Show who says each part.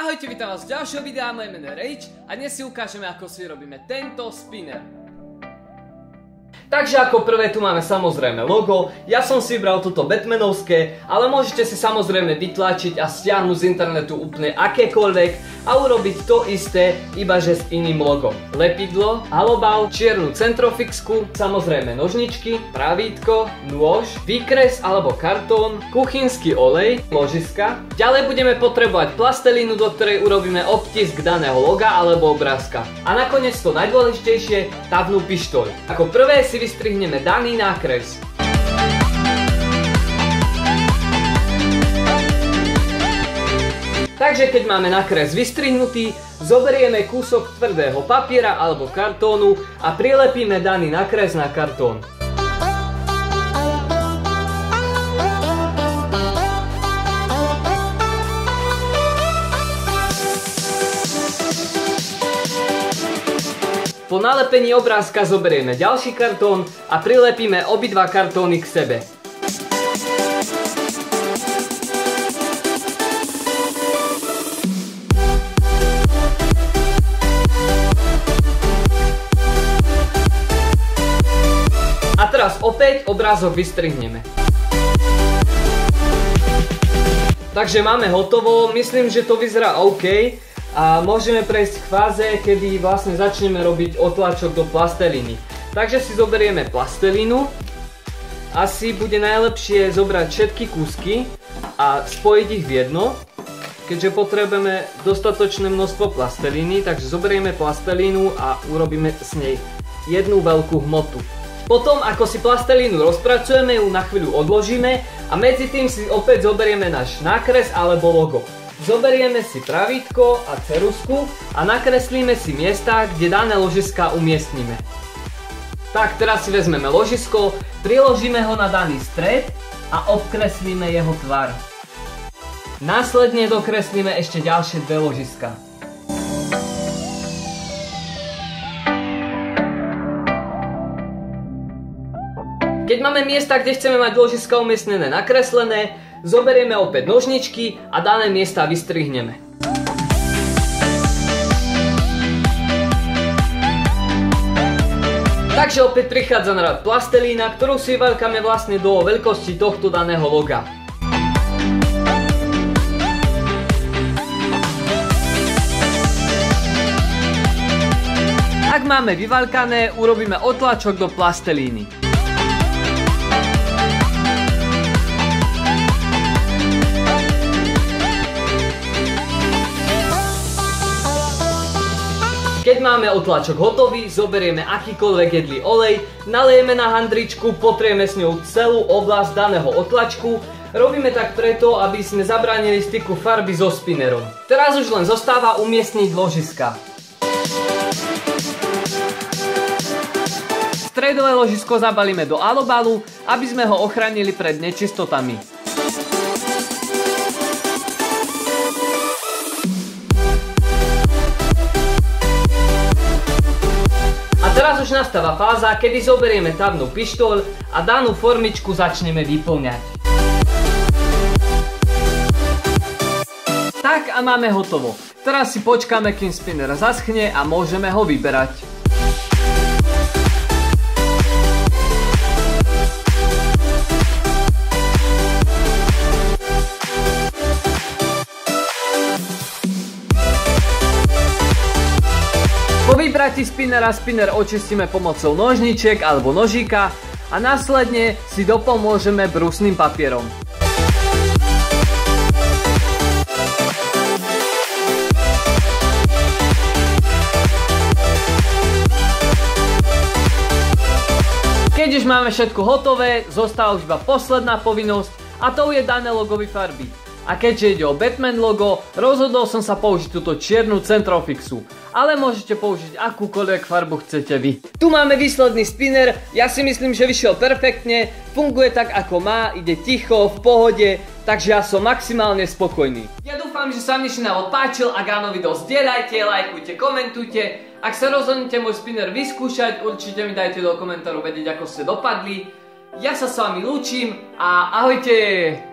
Speaker 1: Ahojte, vítam vás v ďalšieho videa, moje meno je Rage a dnes si ukážeme, ako si robíme tento spinner. Takže ako prvé tu máme samozrejme logo, ja som si vybral toto Batmanovské, ale môžete si samozrejme vytlačiť a stiahnuť z internetu úplne akékoľvek a urobiť to isté, ibaže s iným logom. Lepidlo, halobal, čiernu centrofixku, samozrejme nožničky, pravítko, nôž, výkres alebo kartón, kuchynský olej, ložiska. Ďalej budeme potrebovať plastelínu, do ktorej urobíme obtisk daného loga alebo obrázka. A nakoniec to najdôležitejšie, tavnú pištoľ. Ako prvé si vystrihneme daný nákres. Takže keď máme nákres vystrihnutý, zoberieme kúsok tvrdého papiera alebo kartónu a prilepíme daný nákres na kartón. Po nalepení obrázka zoberieme ďalší kartón a prilepíme obidva kartóny k sebe. A teraz opäť obrázok vystrihneme. Takže máme hotovo, myslím, že to vyzerá OK. A môžeme prejsť k fáze, kedy vlastne začneme robiť otlačok do plastelíny. Takže si zoberieme plastelínu. Asi bude najlepšie zobrať všetky kúsky a spojiť ich v jedno, keďže potrebujeme dostatočné množstvo plastelíny, takže zoberieme plastelínu a urobíme s nej jednu veľkú hmotu. Potom, ako si plastelínu rozpracujeme, ju na chvíľu odložíme a medzi tým si opäť zoberieme náš nákres alebo logo. Zoberieme si pravítko a ceruzku a nakreslíme si miesta, kde dané ložiska umiestnime. Tak, teraz si vezmeme ložisko, priložíme ho na daný stred a obkreslíme jeho tvar. Následne dokreslíme ešte ďalšie dve ložiska. Keď máme miesta, kde chceme mať ložiska umiestnené nakreslené, zoberieme opäť nožničky a dané miesta vystrihneme. Takže opäť prichádza na rad plastelína, ktorú si vyvaľkáme vlastne do veľkosti tohto daného loga. Ak máme vyvaľkané, urobíme otlačok do plastelíny. Keď máme otlačok hotový, zoberieme akýkoľvek jedlý olej, nalejeme na handričku, potrieme s ňou celú oblasť daného otlačku. Robíme tak preto, aby sme zabránili styku farby so spinnerom. Teraz už len zostáva umiestniť ložiska. Stredové ložisko zabalíme do alobalu, aby sme ho ochránili pred nečistotami. Teraz už nastáva fáza, kedy zoberieme tavnú pištoľ a danú formičku začneme vyplňať. Tak a máme hotovo. Teraz si počkáme, kým spinner zaschne a môžeme ho vyberať. Po vybratí spinnera spinner očistíme pomocou nožničiek alebo nožíka a následne si dopomôžeme brúsnym papierom. Keď už máme všetko hotové, zostáva už iba posledná povinnosť a to je dané logo vyfarbiť. A keďže ide o Batman logo, rozhodol som sa použiť túto čiernu centrofixu. Ale môžete použiť akúkoľvek farbu chcete vy. Tu máme výsledný spinner, ja si myslím, že vyšiel perfektne, funguje tak ako má, ide ticho, v pohode, takže ja som maximálne spokojný. Ja dúfam, že sa vám dnešný návod páčil, ak áno, video zdieľajte, lajkujte, komentujte. Ak sa rozhodnete môj spinner vyskúšať, určite mi dajte do komentárov vedieť, ako ste dopadli. Ja sa s vami lúčim a ahojte!